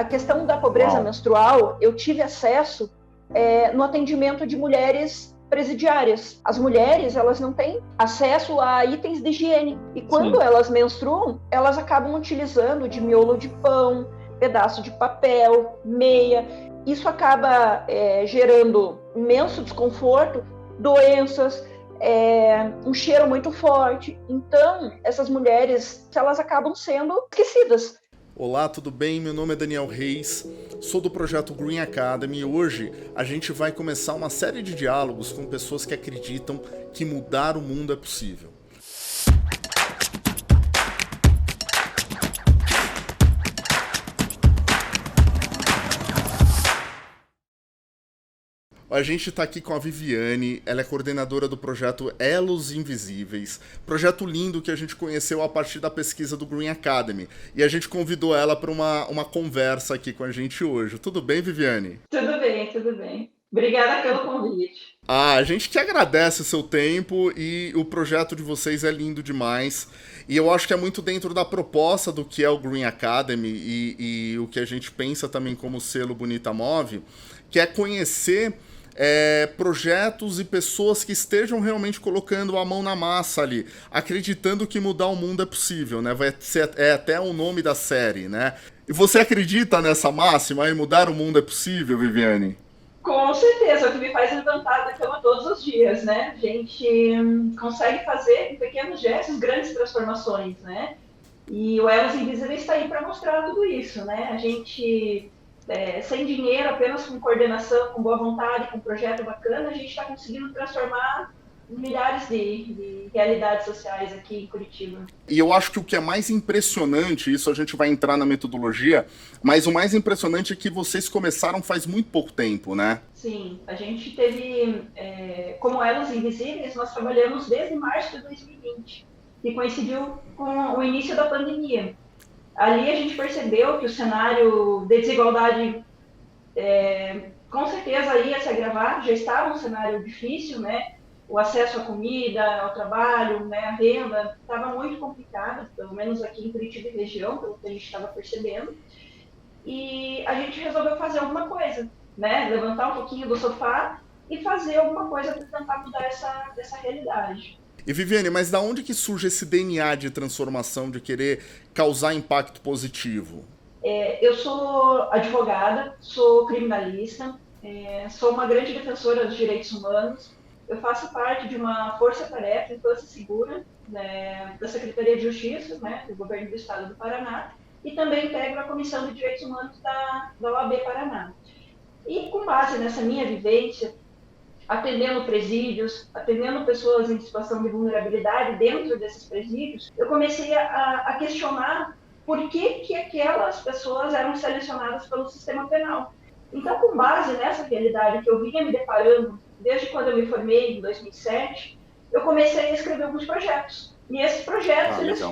A questão da pobreza menstrual, eu tive acesso no atendimento de mulheres presidiárias. As mulheres, elas não têm acesso a itens de higiene. E quando elas menstruam, elas acabam utilizando de miolo de pão, pedaço de papel, meia. Isso acaba gerando imenso desconforto, doenças, um cheiro muito forte. Então, essas mulheres, elas acabam sendo esquecidas. Olá, tudo bem? Meu nome é Daniel Reis, sou do projeto Green Academy e hoje a gente vai começar uma série de diálogos com pessoas que acreditam que mudar o mundo é possível. A gente está aqui com a Viviane, ela é coordenadora do projeto Elos Invisíveis, projeto lindo que a gente conheceu a partir da pesquisa do Green Academy, e a gente convidou ela para uma conversa aqui com a gente hoje. Tudo bem, Viviane? Tudo bem, tudo bem. Obrigada pelo convite. A gente que agradece o seu tempo e o projeto de vocês é lindo demais. E eu acho que é muito dentro da proposta do que é o Green Academy e o que a gente pensa também como selo Bonita Move, que é conhecer projetos e pessoas que estejam realmente colocando a mão na massa ali, acreditando que mudar o mundo é possível, né? Vai ser até o nome da série, né? E você acredita nessa máxima aí, mudar o mundo é possível, Viviane? Com certeza, é o que me faz levantar da cama todos os dias, né? A gente consegue fazer com pequenos gestos grandes transformações, né? E o Elos Invisíveis está aí para mostrar tudo isso, né? A gente, sem dinheiro, apenas com coordenação, com boa vontade, com um projeto bacana, a gente está conseguindo transformar milhares de realidades sociais aqui em Curitiba. E eu acho que o que é mais impressionante, isso a gente vai entrar na metodologia, mas o mais impressionante é que vocês começaram faz muito pouco tempo, né? Sim, a gente teve, como Elos Invisíveis, nós trabalhamos desde março de 2020, que coincidiu com o início da pandemia. Ali a gente percebeu que o cenário de desigualdade com certeza ia se agravar, já estava um cenário difícil, né? O acesso à comida, ao trabalho, né, à renda, estava muito complicado, pelo menos aqui em Curitiba e região, pelo que a gente estava percebendo. E a gente resolveu fazer alguma coisa, né? Levantar um pouquinho do sofá e fazer alguma coisa para tentar mudar essa realidade. E Viviane, mas da onde que surge esse DNA de transformação, de querer causar impacto positivo? Eu sou advogada, sou criminalista, sou uma grande defensora dos direitos humanos. Eu faço parte de uma força-tarefa Infância Segura, né, da Secretaria de Justiça, né, do Governo do Estado do Paraná, e também integro a Comissão de Direitos Humanos da OAB Paraná. E com base nessa minha vivência, atendendo presídios, atendendo pessoas em situação de vulnerabilidade dentro desses presídios, eu comecei a questionar por que aquelas pessoas eram selecionadas pelo sistema penal. Então, com base nessa realidade que eu vinha me deparando desde quando eu me formei, em 2007, eu comecei a escrever alguns projetos. E esses projetos,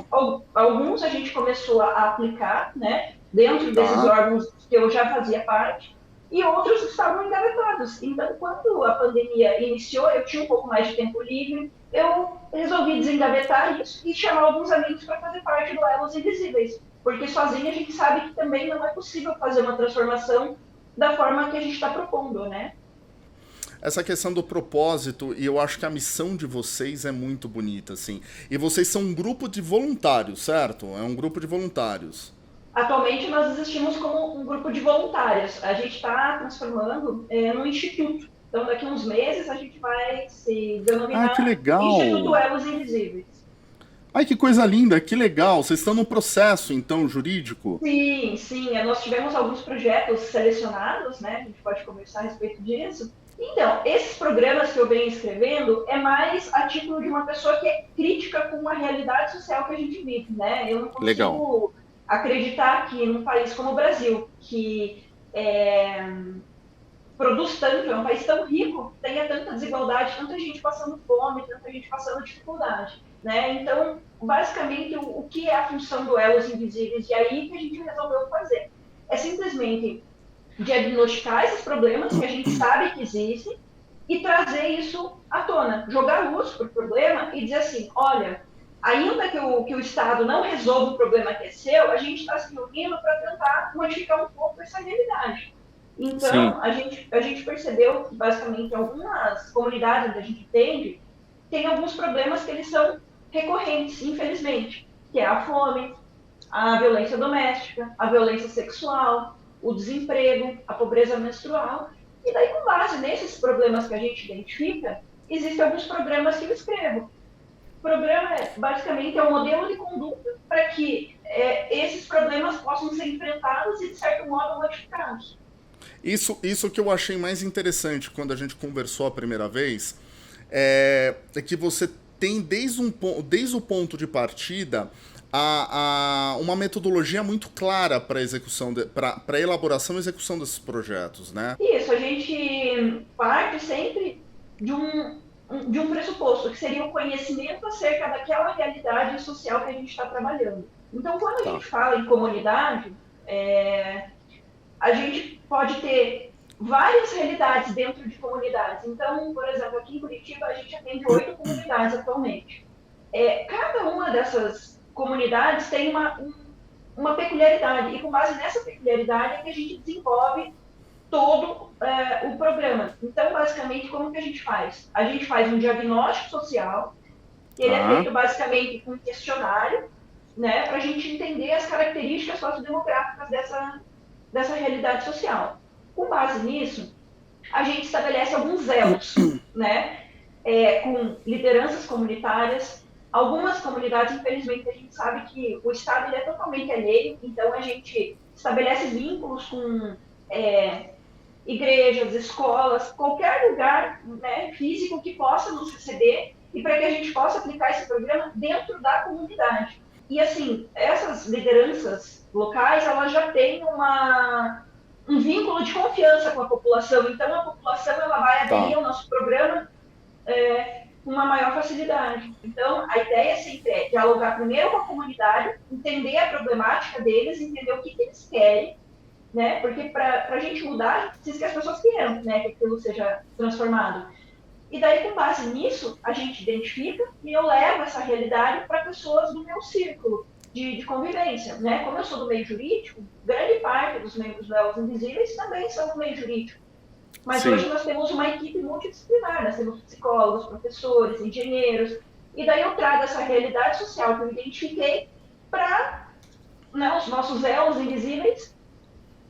alguns a gente começou a aplicar, né, dentro desses órgãos que eu já fazia parte, e outros estavam engavetados. Então, quando a pandemia iniciou, eu tinha um pouco mais de tempo livre, eu resolvi desengavetar isso e chamar alguns amigos para fazer parte do Elos Invisíveis, porque sozinha a gente sabe que também não é possível fazer uma transformação da forma que a gente está propondo, né? Essa questão do propósito, e eu acho que a missão de vocês é muito bonita, assim. E vocês são um grupo de voluntários, certo? É um grupo de voluntários. Atualmente nós existimos como um grupo de voluntários. A gente está transformando num instituto. Então daqui a uns meses a gente vai se denominar que legal. Instituto Elos Invisíveis. Ai, que coisa linda, que legal. Vocês estão no processo, então, jurídico? Sim, sim. Nós tivemos alguns projetos selecionados, né? A gente pode conversar a respeito disso. Então, esses programas que eu venho escrevendo é mais a título de uma pessoa que é crítica com a realidade social que a gente vive, né? Eu não consigo acreditar que num país como o Brasil, que produz tanto, é um país tão rico, tenha tanta desigualdade, tanta gente passando fome, tanta gente passando dificuldade, né? Então, basicamente, o que é a função do Elos Invisíveis? E aí que a gente resolveu fazer é simplesmente diagnosticar esses problemas que a gente sabe que existem e trazer isso à tona, jogar luz para o problema e dizer assim, olha, ainda que o Estado não resolva o problema que é seu, a gente está se reunindo para tentar modificar um pouco essa realidade. Sim. Então, a gente percebeu que, basicamente, algumas comunidades onde a gente tem alguns problemas que eles são recorrentes, infelizmente, que é a fome, a violência doméstica, a violência sexual, o desemprego, a pobreza menstrual. E daí, com base nesses problemas que a gente identifica, existem alguns programas que eu escrevo. O programa, basicamente, é um modelo de conduta para que esses problemas possam ser enfrentados e, de certo modo, modificados. Isso que eu achei mais interessante quando a gente conversou a primeira vez é que você tem desde o ponto de partida uma metodologia muito clara para execução, para elaboração e execução desses projetos, né? Isso, a gente parte sempre de um pressuposto, que seria o conhecimento acerca daquela realidade social que a gente está trabalhando. Então, quando a gente fala em comunidade, a gente pode ter várias realidades dentro de comunidades. Então, por exemplo, aqui em Curitiba, a gente atende 8 comunidades atualmente. Cada uma dessas comunidades tem uma peculiaridade, e com base nessa peculiaridade é que a gente desenvolve todo o programa. Então, basicamente, como que a gente faz? A gente faz um diagnóstico social, que ele é feito basicamente com um questionário, né, para a gente entender as características sociodemográficas dessa realidade social. Com base nisso, a gente estabelece alguns elos, né, com lideranças comunitárias. Algumas comunidades, infelizmente, a gente sabe que o Estado ele é totalmente alheio, então a gente estabelece vínculos com igrejas, escolas, qualquer lugar, né, físico que possa nos receber e para que a gente possa aplicar esse programa dentro da comunidade. E, assim, essas lideranças locais, elas já têm um vínculo de confiança com a população, então a população ela vai aderir ao nosso programa com uma maior facilidade. Então, a ideia sempre é dialogar primeiro com a comunidade, entender a problemática deles, entender o que eles querem, né? Porque para a gente mudar, a gente precisa que as pessoas queiram, né? Que aquilo seja transformado. E daí, com base nisso, a gente identifica e eu levo essa realidade para pessoas do meu círculo de convivência, né? Como eu sou do meio jurídico, grande parte dos membros do Elos Invisíveis também são do meio jurídico. Mas hoje nós temos uma equipe multidisciplinar, nós temos psicólogos, professores, engenheiros, e daí eu trago essa realidade social que eu identifiquei para, né, os nossos Elos Invisíveis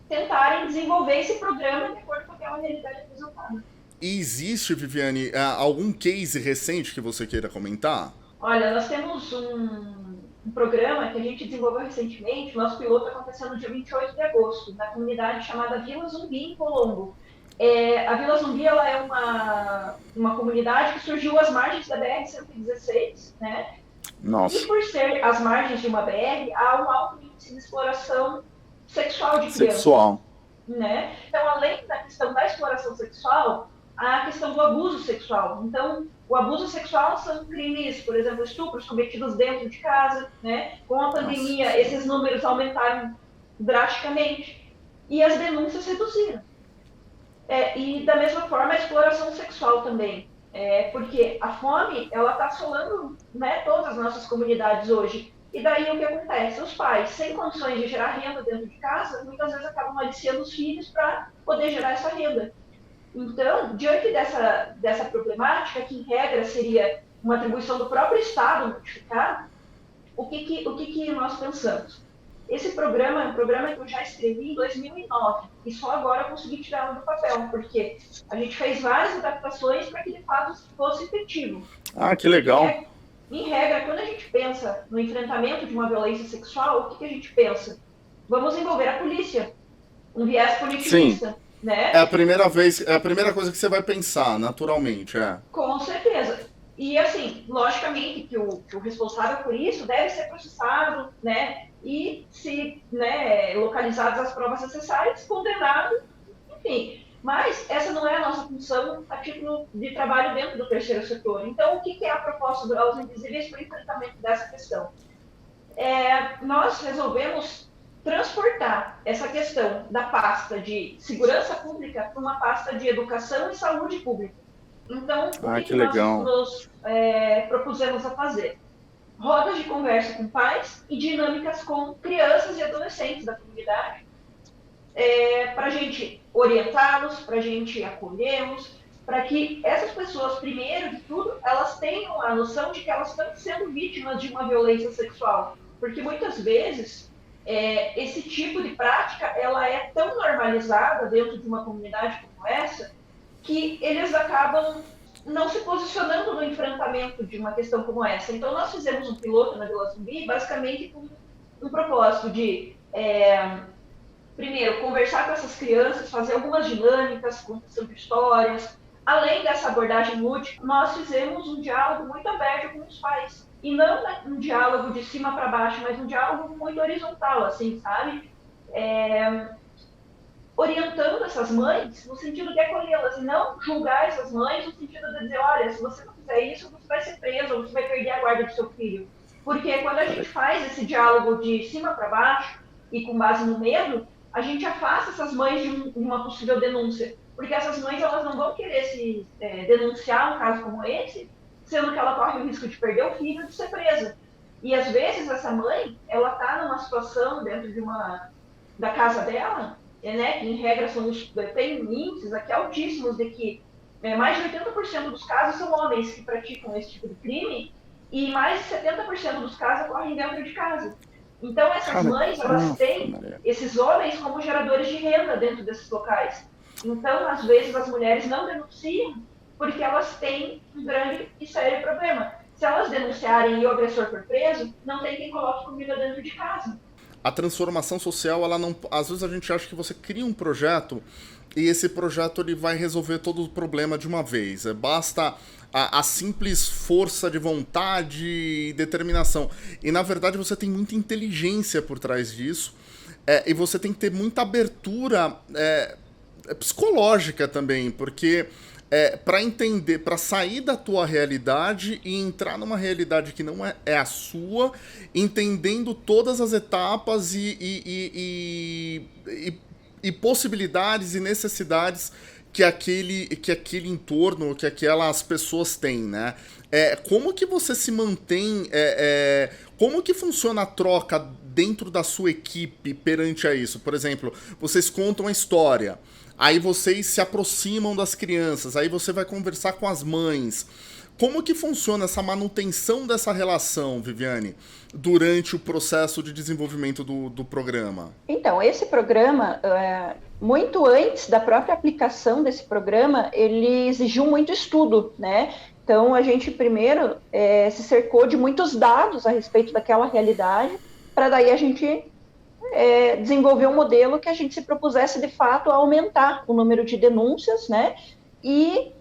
tentarem desenvolver esse programa de acordo com aquela realidade apresentada. E existe, Viviane, algum case recente que você queira comentar? Olha, nós temos um programa que a gente desenvolveu recentemente, o nosso piloto aconteceu no dia 28 de agosto, na comunidade chamada Vila Zumbi, em Colombo. A Vila Zumbi ela é uma comunidade que surgiu às margens da BR-116, né? Nossa. E por ser às margens de uma BR, há um alto índice de exploração sexual de crianças. Né? Então, além da questão da exploração sexual, há a questão do abuso sexual. Então, o abuso sexual são crimes, por exemplo, estupros cometidos dentro de casa, né? Com a pandemia, esses números aumentaram drasticamente e as denúncias reduziram. E, da mesma forma, a exploração sexual também. Porque a fome, ela está assolando, né, todas as nossas comunidades hoje. E daí o que acontece? Os pais, sem condições de gerar renda dentro de casa, muitas vezes acabam aliciando os filhos para poder gerar essa renda. Então, diante dessa problemática, que em regra seria uma atribuição do próprio Estado notificar, o que nós pensamos? Esse programa é um programa que eu já escrevi em 2009 e só agora eu consegui tirá-lo do papel, porque a gente fez várias adaptações para que de fato fosse efetivo. Ah, que legal! Em regra, quando a gente pensa no enfrentamento de uma violência sexual, o que a gente pensa? Vamos envolver a polícia, um viés punitivista. Sim. Né? É a primeira coisa que você vai pensar, naturalmente, Com certeza. E, assim, logicamente que o responsável por isso deve ser processado, né? E, se, né, localizadas as provas necessárias, condenado, enfim. Mas essa não é a nossa função a título de trabalho dentro do terceiro setor. Então, o que é a proposta do Elos Invisíveis para o enfrentamento dessa questão? Nós resolvemos transportar essa questão da pasta de segurança pública para uma pasta de educação e saúde pública. Então, o que nós nos propusemos a fazer? rodas de conversa com pais e dinâmicas com crianças e adolescentes da comunidade, para a gente orientá-los, para a gente acolhê-los, para que essas pessoas, primeiro de tudo, elas tenham a noção de que elas estão sendo vítimas de uma violência sexual. Porque muitas vezes esse tipo de prática ela é tão normalizada dentro de uma comunidade como essa que eles acabam não se posicionando no enfrentamento de uma questão como essa. Então, nós fizemos um piloto na Vila Zumbi, basicamente com um propósito de, primeiro, conversar com essas crianças, fazer algumas dinâmicas, contação de histórias. Além dessa abordagem lúdica, nós fizemos um diálogo muito aberto com os pais. E não um diálogo de cima para baixo, mas um diálogo muito horizontal, assim, sabe? Orientando essas mães no sentido de acolhê-las e não julgar essas mães no sentido de dizer, olha, se você não fizer isso, você vai ser preso, ou você vai perder a guarda do seu filho. Porque quando a gente faz esse diálogo de cima para baixo e com base no medo, a gente afasta essas mães de uma possível denúncia. Porque essas mães elas não vão querer se denunciar um caso como esse, sendo que ela corre o risco de perder o filho e de ser presa. E às vezes essa mãe, ela está numa situação dentro da casa dela, né, que em regra tem índices aqui altíssimos de que mais de 80% dos casos são homens que praticam esse tipo de crime e mais de 70% dos casos ocorrem dentro de casa. Então essas mães, elas têm esses homens como geradores de renda dentro desses locais. Então, às vezes, as mulheres não denunciam porque elas têm um grande e sério problema. Se elas denunciarem e o agressor for preso, não tem quem coloque comida dentro de casa. A transformação social, ela não... Às vezes a gente acha que você cria um projeto e esse projeto ele vai resolver todo o problema de uma vez. Basta a simples força de vontade e determinação. E, na verdade, você tem muita inteligência por trás disso. E você tem que ter muita abertura psicológica também, porque... para entender, para sair da tua realidade e entrar numa realidade que não é a sua, entendendo todas as etapas e possibilidades e necessidades que aquele entorno, que aquelas pessoas têm, né? Como que você se mantém, como que funciona a troca dentro da sua equipe perante a isso? Por exemplo, vocês contam a história, aí vocês se aproximam das crianças, aí você vai conversar com as mães. Como que funciona essa manutenção dessa relação, Viviane, durante o processo de desenvolvimento do programa? Então, esse programa, muito antes da própria aplicação desse programa, ele exigiu muito estudo, né? Então, a gente primeiro se cercou de muitos dados a respeito daquela realidade, para daí a gente desenvolver um modelo que a gente se propusesse, de fato, a aumentar o número de denúncias, né? E,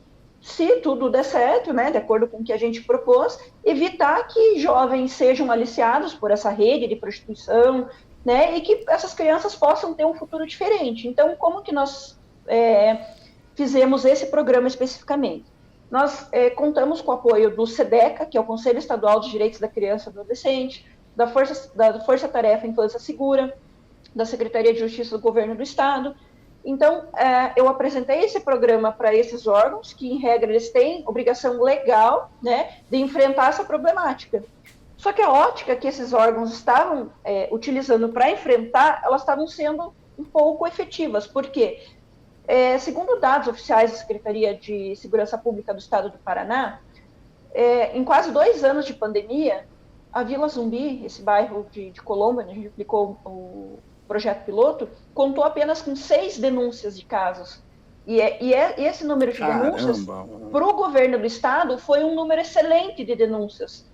se tudo der certo, né, de acordo com o que a gente propôs, evitar que jovens sejam aliciados por essa rede de prostituição, né, e que essas crianças possam ter um futuro diferente. Então, como que nós fizemos esse programa especificamente? Nós contamos com o apoio do SEDECA, que é o Conselho Estadual dos Direitos da Criança e do Adolescente, da Força Tarefa Infância Segura, da Secretaria de Justiça do Governo do Estado. Então, eu apresentei esse programa para esses órgãos, que, em regra, eles têm obrigação legal, né, de enfrentar essa problemática. Só que a ótica que esses órgãos estavam utilizando para enfrentar, elas estavam sendo um pouco efetivas. Por quê? Segundo dados oficiais da Secretaria de Segurança Pública do Estado do Paraná, em quase 2 anos de pandemia, a Vila Zumbi, esse bairro de Colombo, onde a gente aplicou o projeto piloto, contou apenas com 6 denúncias de casos. E esse número de denúncias, para o governo do estado, foi um número excelente de denúncias.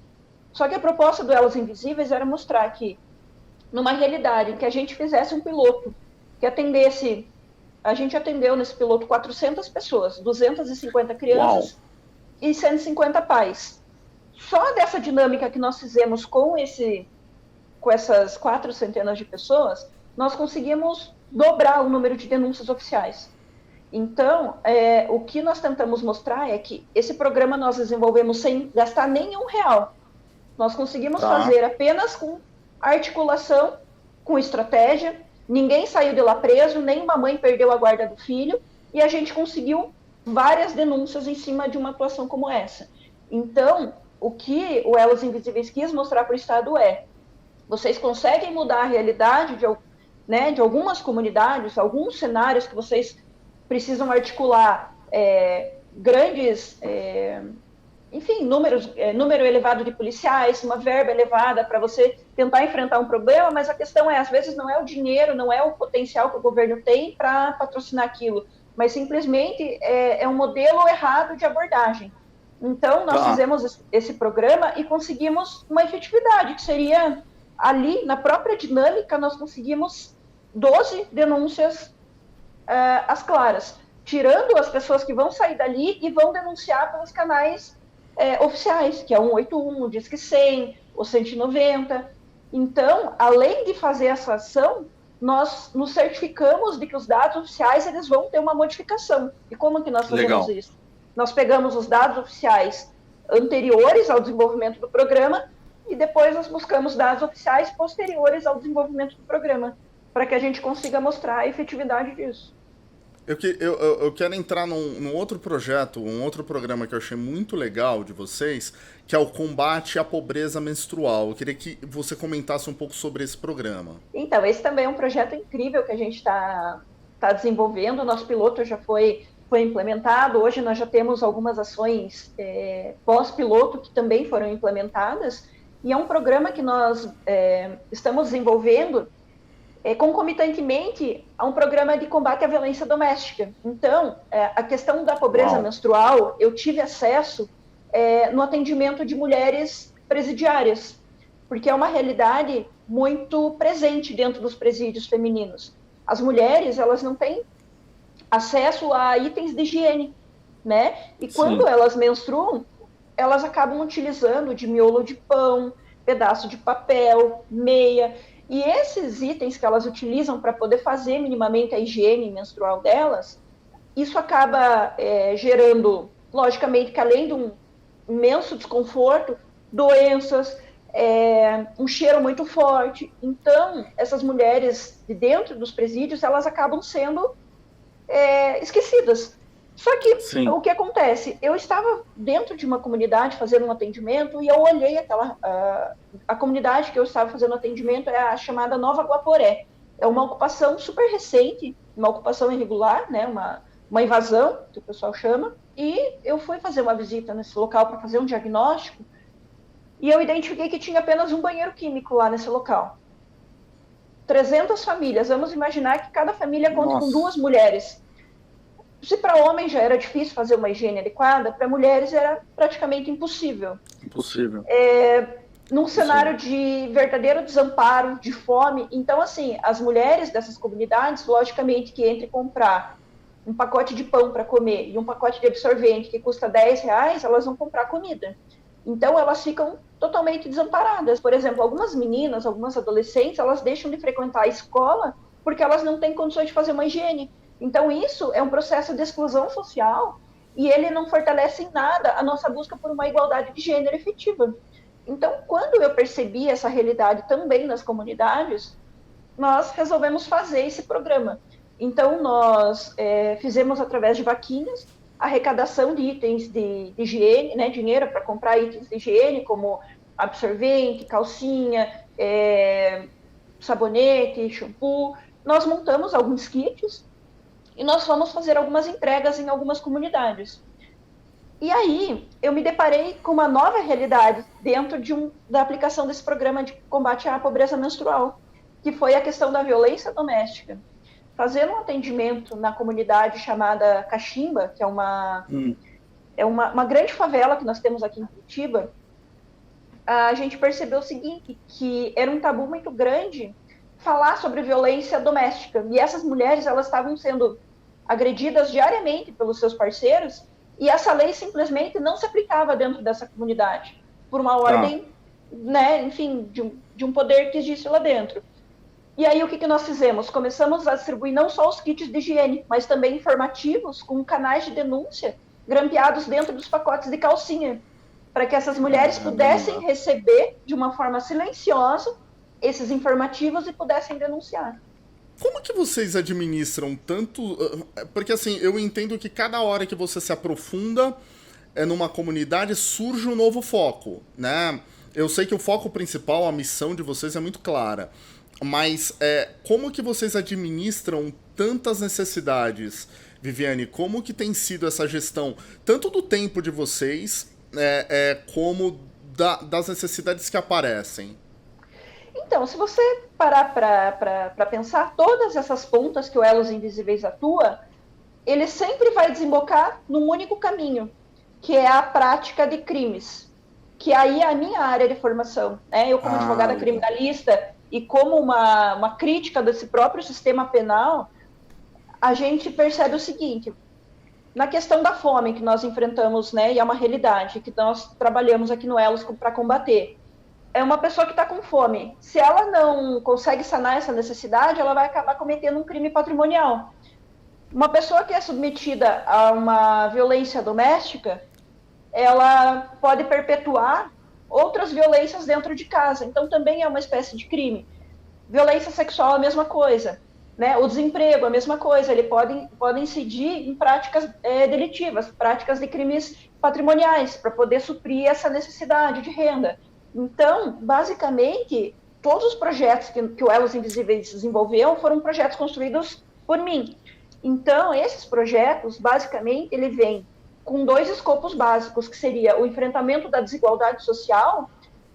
Só que a proposta do Elas Invisíveis era mostrar que, numa realidade em que a gente fizesse um piloto que atendesse... A gente atendeu nesse piloto 400 pessoas, 250 crianças. Uau. E 150 pais. Só dessa dinâmica que nós fizemos com essas 4 centenas de pessoas, nós conseguimos dobrar o número de denúncias oficiais. Então, o que nós tentamos mostrar é que esse programa nós desenvolvemos sem gastar nenhum real. Nós conseguimos fazer apenas com articulação, com estratégia. Ninguém saiu de lá preso, nenhuma mãe perdeu a guarda do filho, e a gente conseguiu várias denúncias em cima de uma atuação como essa. Então, o que o Elos Invisíveis quis mostrar para o Estado vocês conseguem mudar a realidade de algumas comunidades, alguns cenários que vocês precisam articular grandes, enfim, número elevado de policiais, uma verba elevada para você tentar enfrentar um problema, mas a questão às vezes não é o dinheiro, não é o potencial que o governo tem para patrocinar aquilo, mas simplesmente é um modelo errado de abordagem. Então, nós fizemos esse programa e conseguimos uma efetividade, que seria ali, na própria dinâmica, nós conseguimos 12 denúncias às claras, tirando as pessoas que vão sair dali e vão denunciar pelos canais oficiais, que é o 181, o Disque 100, o 190. Então, além de fazer essa ação, nós nos certificamos de que os dados oficiais eles vão ter uma modificação. E como que nós fazemos isso? Nós pegamos os dados oficiais anteriores ao desenvolvimento do programa e depois nós buscamos dados oficiais posteriores ao desenvolvimento do programa, para que a gente consiga mostrar a efetividade disso. Eu quero entrar num outro projeto, um outro programa que eu achei muito legal de vocês, que é o combate à pobreza menstrual. Eu queria que você comentasse um pouco sobre esse programa. Então, esse também é um projeto incrível que a gente está desenvolvendo. O nosso piloto já foi implementado. Hoje nós já temos algumas ações pós-piloto que também foram implementadas. E é um programa que nós estamos desenvolvendo concomitantemente a um programa de combate à violência doméstica. Então, a questão da pobreza menstrual, eu tive acesso no atendimento de mulheres presidiárias, porque é uma realidade muito presente dentro dos presídios femininos. As mulheres, elas não têm acesso a itens de higiene, né? E quando elas menstruam, elas acabam utilizando de miolo de pão, pedaço de papel, meia. E esses itens que elas utilizam para poder fazer minimamente a higiene menstrual delas, isso acaba gerando, logicamente, que além de um imenso desconforto, doenças, um cheiro muito forte. Então, essas mulheres de dentro dos presídios, elas acabam sendo esquecidas. Só que o que acontece? Eu estava dentro de uma comunidade fazendo um atendimento e eu olhei a comunidade que eu estava fazendo atendimento é a chamada Nova Guaporé. É uma ocupação super recente, uma ocupação irregular, né? Uma invasão, que o pessoal chama. E eu fui fazer uma visita nesse local para fazer um diagnóstico e eu identifiquei que tinha apenas um banheiro químico lá nesse local. 300 famílias. Vamos imaginar que cada família conta com 2 mulheres. Se para homens já era difícil fazer uma higiene adequada, para mulheres era praticamente impossível. Num cenário de verdadeiro desamparo, de fome. Então, assim, as mulheres dessas comunidades, logicamente que entre comprar um pacote de pão para comer e um pacote de absorvente que custa R$10, elas vão comprar comida. Então, elas ficam totalmente desamparadas. Por exemplo, algumas meninas, algumas adolescentes, elas deixam de frequentar a escola porque elas não têm condições de fazer uma higiene. Então, isso é um processo de exclusão social e ele não fortalece em nada a nossa busca por uma igualdade de gênero efetiva. Então, quando eu percebi essa realidade também nas comunidades, nós resolvemos fazer esse programa. Então, nós fizemos, através de vaquinhas, arrecadação de itens de higiene, né, dinheiro para comprar itens de higiene, como absorvente, calcinha, sabonete, shampoo. Nós montamos alguns kits e nós fomos fazer algumas entregas em algumas comunidades. E aí, eu me deparei com uma nova realidade dentro da aplicação desse programa de combate à pobreza menstrual, que foi a questão da violência doméstica. Fazendo um atendimento na comunidade chamada Caximba, que é uma grande favela que nós temos aqui em Curitiba, a gente percebeu o seguinte, que era um tabu muito grande falar sobre violência doméstica. E essas mulheres, elas estavam sendo agredidas diariamente pelos seus parceiros, e essa lei simplesmente não se aplicava dentro dessa comunidade, por uma ordem, né, enfim, de um poder que existe lá dentro. E aí, o que nós fizemos? Começamos a distribuir não só os kits de higiene, mas também informativos com canais de denúncia grampeados dentro dos pacotes de calcinha, para que essas mulheres pudessem receber de uma forma silenciosa esses informativos e pudessem denunciar. Como que vocês administram tanto... Porque, assim, eu entendo que cada hora que você se aprofunda, numa comunidade, surge um novo foco, né? Eu sei que o foco principal, a missão de vocês é muito clara, mas como que vocês administram tantas necessidades, Viviane? Como que tem sido essa gestão, tanto do tempo de vocês, como das necessidades que aparecem? Então, se você parar para pensar, todas essas pontas que o Elos Invisíveis atua, ele sempre vai desembocar num único caminho, que é a prática de crimes, que aí é a minha área de formação. Né? Eu, como advogada criminalista e como uma crítica desse próprio sistema penal, a gente percebe o seguinte: na questão da fome que nós enfrentamos, né, e é uma realidade que nós trabalhamos aqui no Elos para combater, é uma pessoa que está com fome. Se ela não consegue sanar essa necessidade, ela vai acabar cometendo um crime patrimonial. Uma pessoa que é submetida a uma violência doméstica, ela pode perpetuar outras violências dentro de casa. Então, também é uma espécie de crime. Violência sexual é a mesma coisa. Né? O desemprego é a mesma coisa. Ele pode incidir em práticas delitivas, práticas de crimes patrimoniais, para poder suprir essa necessidade de renda. Então, basicamente, todos os projetos que o Elos Invisíveis desenvolveu foram projetos construídos por mim. Então, esses projetos, basicamente, ele vem com 2 escopos básicos, que seria o enfrentamento da desigualdade social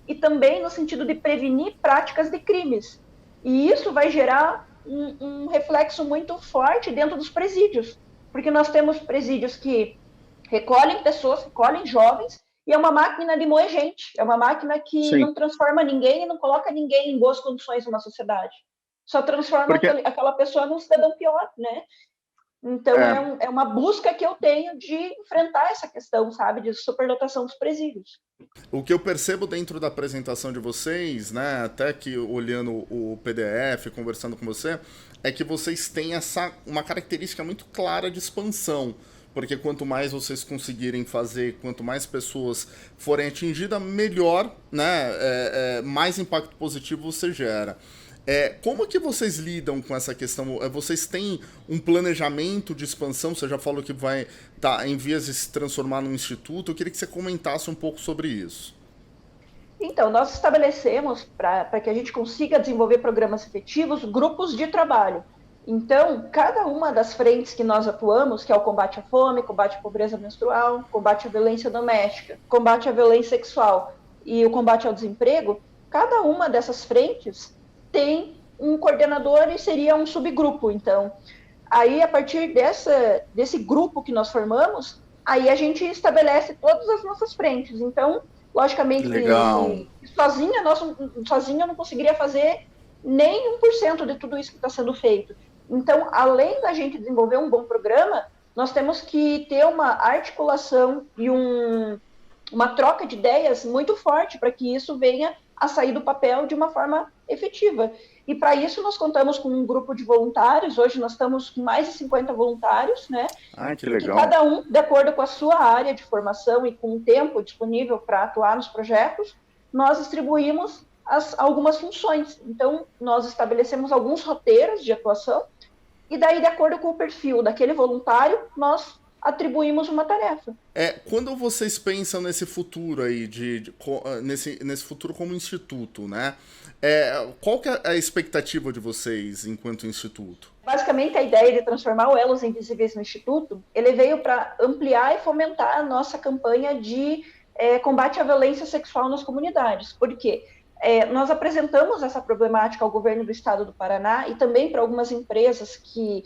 e também no sentido de prevenir práticas de crimes. E isso vai gerar um reflexo muito forte dentro dos presídios, porque nós temos presídios que recolhem pessoas, recolhem jovens, e é uma máquina de moer gente, é uma máquina que não transforma ninguém e não coloca ninguém em boas condições numa sociedade. Só transforma aquela pessoa num cidadão pior, né? Então, é uma busca que eu tenho de enfrentar essa questão, sabe, de superlotação dos presídios. O que eu percebo dentro da apresentação de vocês, né, até que olhando o PDF, conversando com você, é que vocês têm uma característica muito clara de expansão. Porque quanto mais vocês conseguirem fazer, quanto mais pessoas forem atingidas, melhor, né, mais impacto positivo você gera. Como que vocês lidam com essa questão? Vocês têm um planejamento de expansão? Você já falou que vai estar em vias de se transformar num instituto. Eu queria que você comentasse um pouco sobre isso. Então, nós estabelecemos, para que a gente consiga desenvolver programas efetivos, grupos de trabalho. Então, cada uma das frentes que nós atuamos, que é o combate à fome, combate à pobreza menstrual, combate à violência doméstica, combate à violência sexual e o combate ao desemprego, cada uma dessas frentes tem um coordenador e seria um subgrupo. Então, aí a partir desse grupo que nós formamos, aí a gente estabelece todas as nossas frentes. Então, logicamente, sozinha eu não conseguiria fazer nem 1% de tudo isso que está sendo feito. Então, além da gente desenvolver um bom programa, nós temos que ter uma articulação e uma troca de ideias muito forte para que isso venha a sair do papel de uma forma efetiva. E para isso nós contamos com um grupo de voluntários. Hoje nós estamos com mais de 50 voluntários, né? Que legal. Que cada um, de acordo com a sua área de formação e com o tempo disponível para atuar nos projetos, nós distribuímos algumas funções. Então, nós estabelecemos alguns roteiros de atuação e daí, de acordo com o perfil daquele voluntário, nós atribuímos uma tarefa. Quando vocês pensam nesse futuro aí, nesse futuro como instituto, né? Qual que é a expectativa de vocês enquanto instituto? Basicamente, a ideia de transformar o Elos Invisíveis no instituto, ele veio para ampliar e fomentar a nossa campanha de combate à violência sexual nas comunidades. Por quê? Nós apresentamos essa problemática ao governo do estado do Paraná e também para algumas empresas que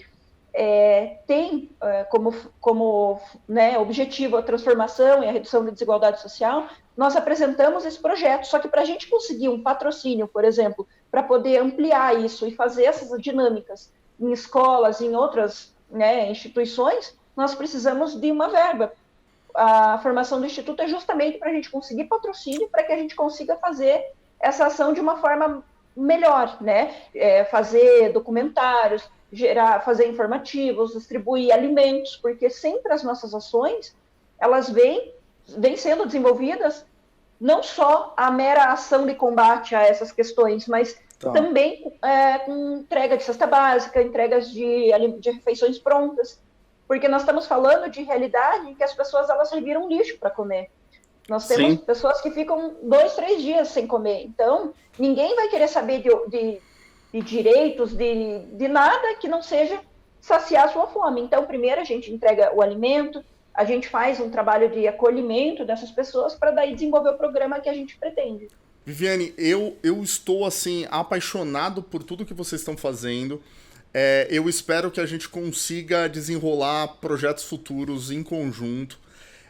têm como né, objetivo a transformação e a redução da desigualdade social. Nós apresentamos esse projeto, só que para a gente conseguir um patrocínio, por exemplo, para poder ampliar isso e fazer essas dinâmicas em escolas, em outras né, instituições, nós precisamos de uma verba. A formação do Instituto é justamente para a gente conseguir patrocínio, para que a gente consiga fazer essa ação de uma forma melhor, né? Fazer documentários, fazer informativos, distribuir alimentos, porque sempre as nossas ações, elas vêm sendo desenvolvidas não só a mera ação de combate a essas questões, mas também com entrega de cesta básica, entregas de refeições prontas. porque nós estamos falando de realidade em que as pessoas elas viram lixo para comer. Nós temos pessoas que ficam 2, 3 dias sem comer. Então, ninguém vai querer saber de direitos, de nada que não seja saciar a sua fome. Então, primeiro a gente entrega o alimento, a gente faz um trabalho de acolhimento dessas pessoas para daí desenvolver o programa que a gente pretende. Viviane, eu estou assim apaixonado por tudo que vocês estão fazendo. Eu espero que a gente consiga desenrolar projetos futuros em conjunto.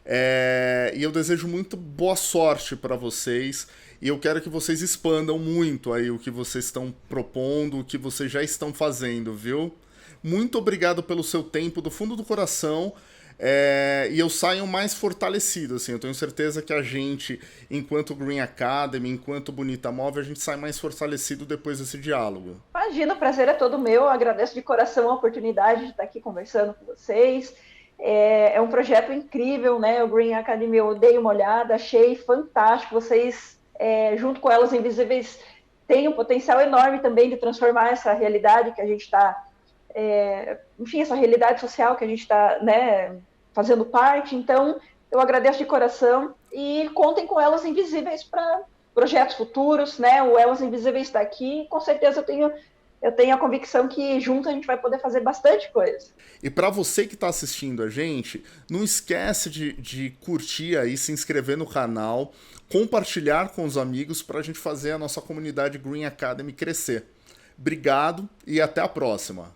E eu desejo muito boa sorte para vocês. E eu quero que vocês expandam muito aí o que vocês estão propondo, o que vocês já estão fazendo, viu? Muito obrigado pelo seu tempo, do fundo do coração. E eu saio mais fortalecido, assim, eu tenho certeza que a gente, enquanto Green Academy, enquanto Bonita Móvel, a gente sai mais fortalecido depois desse diálogo. Imagina, o prazer é todo meu, eu agradeço de coração a oportunidade de estar aqui conversando com vocês. É um projeto incrível, né? O Green Academy, eu dei uma olhada, achei fantástico. Vocês, junto com Elas Invisíveis, têm um potencial enorme também de transformar essa realidade que a gente está... enfim, essa realidade social que a gente está, né, fazendo parte. Então, eu agradeço de coração e contem com Elas Invisíveis para projetos futuros, né? O Elas Invisíveis está aqui e com certeza eu tenho a convicção que junto a gente vai poder fazer bastante coisa. E para você que está assistindo a gente, não esquece de curtir aí, se inscrever no canal, compartilhar com os amigos para a gente fazer a nossa comunidade Green Academy crescer. Obrigado e até a próxima.